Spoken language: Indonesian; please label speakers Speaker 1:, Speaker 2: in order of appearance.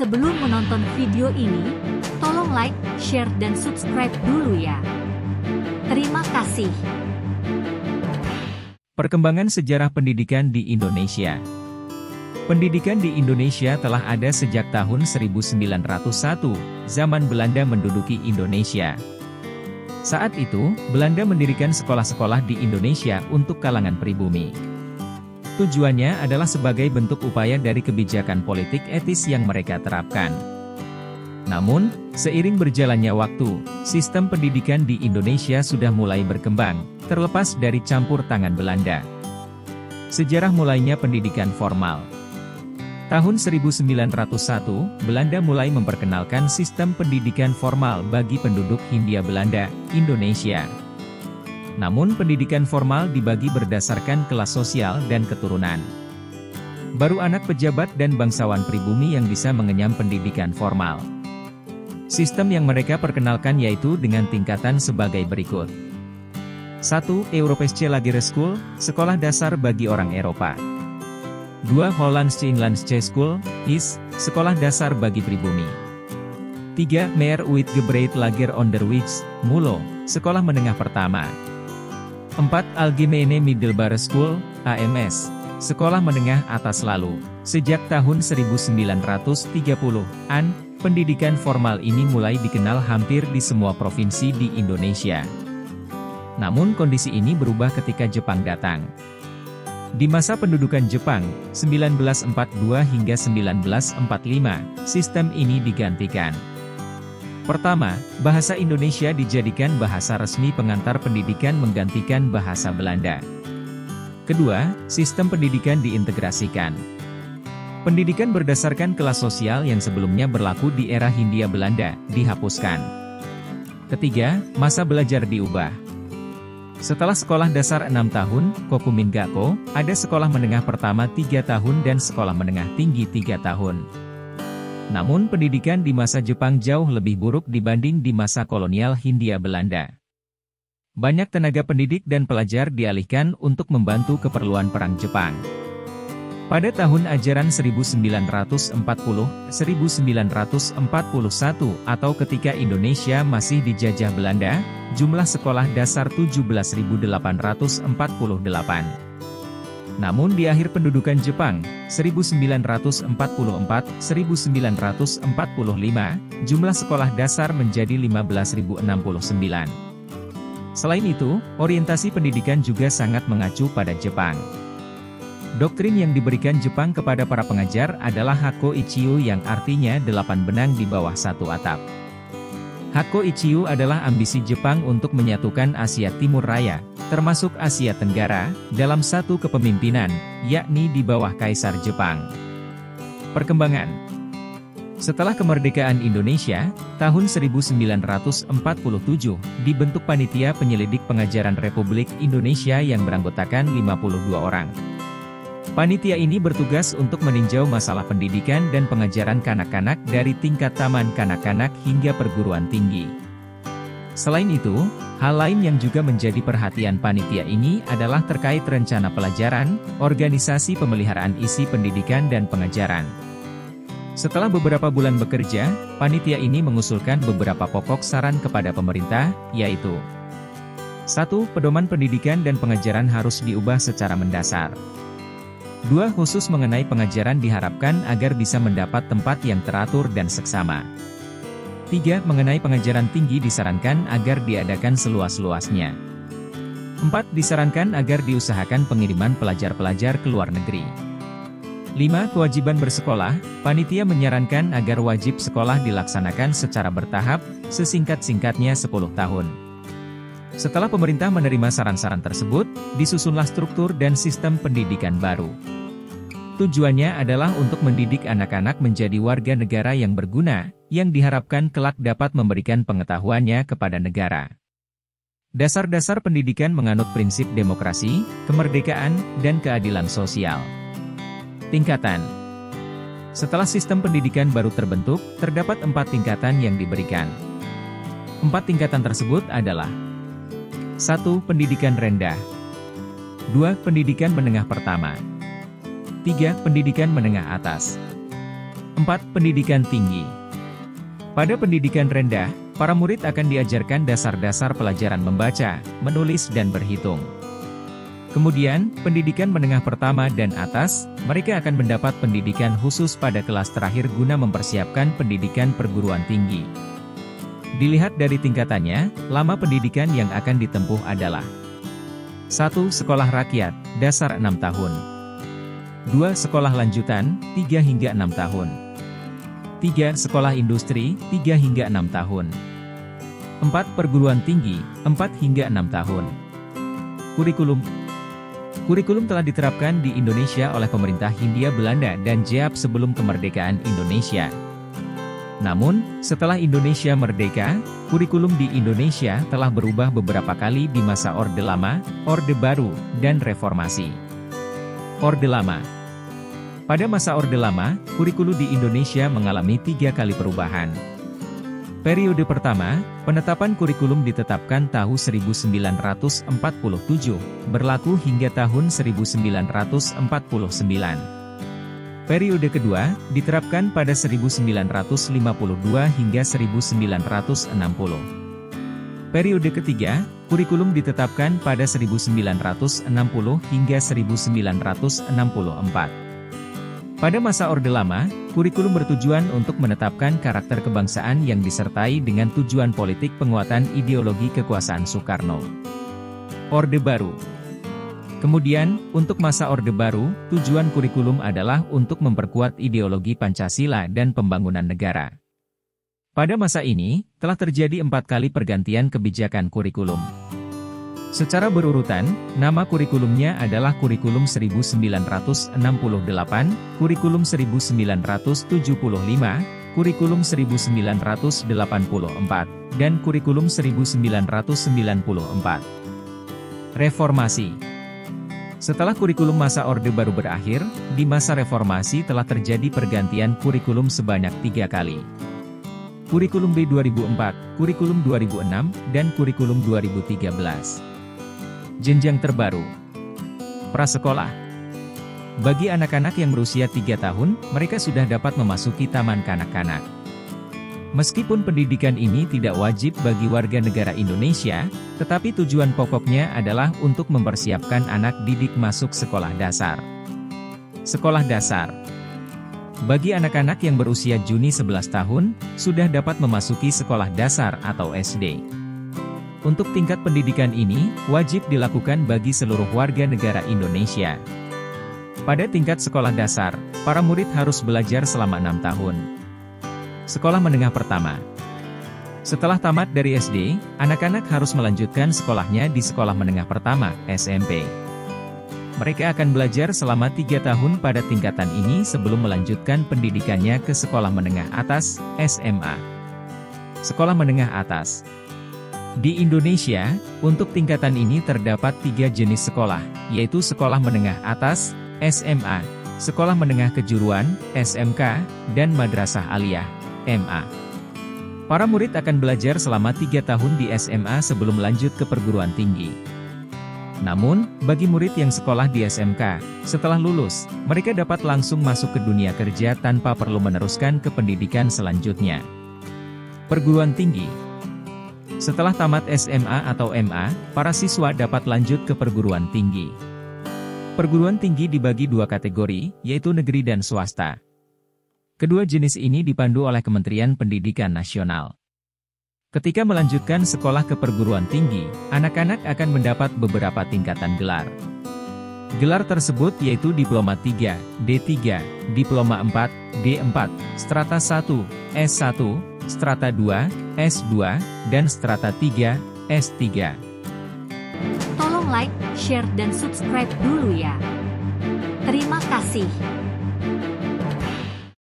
Speaker 1: Sebelum menonton video ini, tolong like, share, dan subscribe dulu ya. Terima kasih.
Speaker 2: Perkembangan sejarah pendidikan di Indonesia. Pendidikan di Indonesia telah ada sejak tahun 1901, zaman Belanda menduduki Indonesia. Saat itu, Belanda mendirikan sekolah-sekolah di Indonesia untuk kalangan pribumi. Tujuannya adalah sebagai bentuk upaya dari kebijakan politik etis yang mereka terapkan. Namun, seiring berjalannya waktu, sistem pendidikan di Indonesia sudah mulai berkembang, terlepas dari campur tangan Belanda. Sejarah mulainya pendidikan formal. Tahun 1901, Belanda mulai memperkenalkan sistem pendidikan formal bagi penduduk Hindia Belanda, Indonesia. Namun pendidikan formal dibagi berdasarkan kelas sosial dan keturunan. Baru anak pejabat dan bangsawan pribumi yang bisa mengenyam pendidikan formal. Sistem yang mereka perkenalkan yaitu dengan tingkatan sebagai berikut. 1. Europese Lagere School, sekolah dasar bagi orang Eropa. 2. Hollandsche Inlandsche School, IS, sekolah dasar bagi pribumi. 3. Meer Uitgebreid Lager Onderwijs, MULO, sekolah menengah pertama. 4. Algemene Middelbare School, AMS, sekolah menengah atas lalu. Sejak tahun 1930-an, pendidikan formal ini mulai dikenal hampir di semua provinsi di Indonesia. Namun kondisi ini berubah ketika Jepang datang. Di masa pendudukan Jepang, 1942 hingga 1945, sistem ini digantikan. Pertama, bahasa Indonesia dijadikan bahasa resmi pengantar pendidikan menggantikan bahasa Belanda. Kedua, sistem pendidikan diintegrasikan. Pendidikan berdasarkan kelas sosial yang sebelumnya berlaku di era Hindia Belanda, dihapuskan. Ketiga, masa belajar diubah. Setelah sekolah dasar 6 tahun, Kokumin Gakko, ada sekolah menengah pertama 3 tahun dan sekolah menengah tinggi 3 tahun. Namun pendidikan di masa Jepang jauh lebih buruk dibanding di masa kolonial Hindia Belanda. Banyak tenaga pendidik dan pelajar dialihkan untuk membantu keperluan perang Jepang. Pada tahun ajaran 1940-1941 atau ketika Indonesia masih dijajah Belanda, jumlah sekolah dasar 17.848. Namun di akhir pendudukan Jepang, 1944-1945, jumlah sekolah dasar menjadi 15.069. Selain itu, orientasi pendidikan juga sangat mengacu pada Jepang. Doktrin yang diberikan Jepang kepada para pengajar adalah Hakko Ichiyo yang artinya 8 benang di bawah satu atap. Hakko Ichiyo adalah ambisi Jepang untuk menyatukan Asia Timur Raya, termasuk Asia Tenggara, dalam satu kepemimpinan, yakni di bawah Kaisar Jepang. Perkembangan. Setelah kemerdekaan Indonesia, tahun 1947, dibentuk Panitia Penyelidik Pengajaran Republik Indonesia yang beranggotakan 52 orang. Panitia ini bertugas untuk meninjau masalah pendidikan dan pengajaran kanak-kanak dari tingkat taman kanak-kanak hingga perguruan tinggi. Selain itu, hal lain yang juga menjadi perhatian panitia ini adalah terkait rencana pelajaran, organisasi pemeliharaan isi pendidikan dan pengajaran. Setelah beberapa bulan bekerja, panitia ini mengusulkan beberapa pokok saran kepada pemerintah, yaitu 1. Pedoman pendidikan dan pengajaran harus diubah secara mendasar. 2. Khusus mengenai pengajaran diharapkan agar bisa mendapat tempat yang teratur dan seksama. 3. Mengenai pengajaran tinggi disarankan agar diadakan seluas-luasnya. 4. Disarankan agar diusahakan pengiriman pelajar-pelajar ke luar negeri. 5. Kewajiban bersekolah, panitia menyarankan agar wajib sekolah dilaksanakan secara bertahap, sesingkat-singkatnya 10 tahun. Setelah pemerintah menerima saran-saran tersebut, disusunlah struktur dan sistem pendidikan baru. Tujuannya adalah untuk mendidik anak-anak menjadi warga negara yang berguna, yang diharapkan kelak dapat memberikan pengetahuannya kepada negara. Dasar-dasar pendidikan menganut prinsip demokrasi, kemerdekaan, dan keadilan sosial. Tingkatan. Setelah sistem pendidikan baru terbentuk, terdapat 4 tingkatan yang diberikan. 4 tingkatan tersebut adalah 1. Pendidikan rendah. 2. Pendidikan menengah pertama. 3. Pendidikan menengah atas. 4. Pendidikan tinggi. Pada pendidikan rendah, para murid akan diajarkan dasar-dasar pelajaran membaca, menulis dan berhitung. Kemudian, pendidikan menengah pertama dan atas, mereka akan mendapat pendidikan khusus pada kelas terakhir guna mempersiapkan pendidikan perguruan tinggi. Dilihat dari tingkatannya, lama pendidikan yang akan ditempuh adalah 1. Sekolah rakyat, dasar 6 tahun. 2. Sekolah lanjutan, 3 hingga 6 tahun. 3. Sekolah industri, 3 hingga 6 tahun. 4. Perguruan tinggi, 4 hingga 6 tahun. Kurikulum. Kurikulum telah diterapkan di Indonesia oleh pemerintah Hindia Belanda dan JAP sebelum kemerdekaan Indonesia. Namun, setelah Indonesia merdeka, kurikulum di Indonesia telah berubah beberapa kali di masa Orde Lama, Orde Baru, dan Reformasi. Orde Lama. Pada masa Orde Lama, kurikulum di Indonesia mengalami 3 kali perubahan. Periode pertama, penetapan kurikulum ditetapkan tahun 1947, berlaku hingga tahun 1949. Periode kedua, diterapkan pada 1952 hingga 1960. Periode ketiga, kurikulum ditetapkan pada 1960 hingga 1964. Pada masa Orde Lama, kurikulum bertujuan untuk menetapkan karakter kebangsaan yang disertai dengan tujuan politik penguatan ideologi kekuasaan Soekarno. Orde Baru. Kemudian, untuk masa Orde Baru, tujuan kurikulum adalah untuk memperkuat ideologi Pancasila dan pembangunan negara. Pada masa ini, telah terjadi 4 kali pergantian kebijakan kurikulum. Secara berurutan, nama kurikulumnya adalah Kurikulum 1968, Kurikulum 1975, Kurikulum 1984, dan Kurikulum 1994. Reformasi. Setelah kurikulum masa Orde Baru berakhir, di masa reformasi telah terjadi pergantian kurikulum sebanyak 3 kali. Kurikulum B 2004, Kurikulum 2006, dan Kurikulum 2013. Jenjang terbaru. Prasekolah. Bagi anak-anak yang berusia 3 tahun, mereka sudah dapat memasuki taman kanak-kanak. Meskipun pendidikan ini tidak wajib bagi warga negara Indonesia, tetapi tujuan pokoknya adalah untuk mempersiapkan anak didik masuk sekolah dasar. Sekolah dasar. Bagi anak-anak yang berusia Juni 11 tahun, sudah dapat memasuki sekolah dasar atau SD. Untuk tingkat pendidikan ini, wajib dilakukan bagi seluruh warga negara Indonesia. Pada tingkat sekolah dasar, para murid harus belajar selama 6 tahun. Sekolah menengah pertama. Setelah tamat dari SD, anak-anak harus melanjutkan sekolahnya di sekolah menengah pertama, SMP. Mereka akan belajar selama 3 tahun pada tingkatan ini sebelum melanjutkan pendidikannya ke sekolah menengah atas, SMA. Sekolah menengah atas. Di Indonesia, untuk tingkatan ini terdapat 3 jenis sekolah, yaitu sekolah menengah atas, SMA, sekolah menengah kejuruan, SMK, dan madrasah aliyah, MA. Para murid akan belajar selama 3 tahun di SMA sebelum lanjut ke perguruan tinggi. Namun, bagi murid yang sekolah di SMK, setelah lulus, mereka dapat langsung masuk ke dunia kerja tanpa perlu meneruskan ke pendidikan selanjutnya. Perguruan tinggi. Setelah tamat SMA atau MA, para siswa dapat lanjut ke perguruan tinggi. Perguruan tinggi dibagi 2 kategori, yaitu negeri dan swasta. Kedua jenis ini dipandu oleh Kementerian Pendidikan Nasional. Ketika melanjutkan sekolah ke perguruan tinggi, anak-anak akan mendapat beberapa tingkatan gelar. Gelar tersebut yaitu Diploma 3, D3, Diploma 4, D4, Strata 1, S1, Strata 2, S2, dan Strata 3, S3.
Speaker 1: Tolong like, share dan subscribe dulu ya. Terima kasih.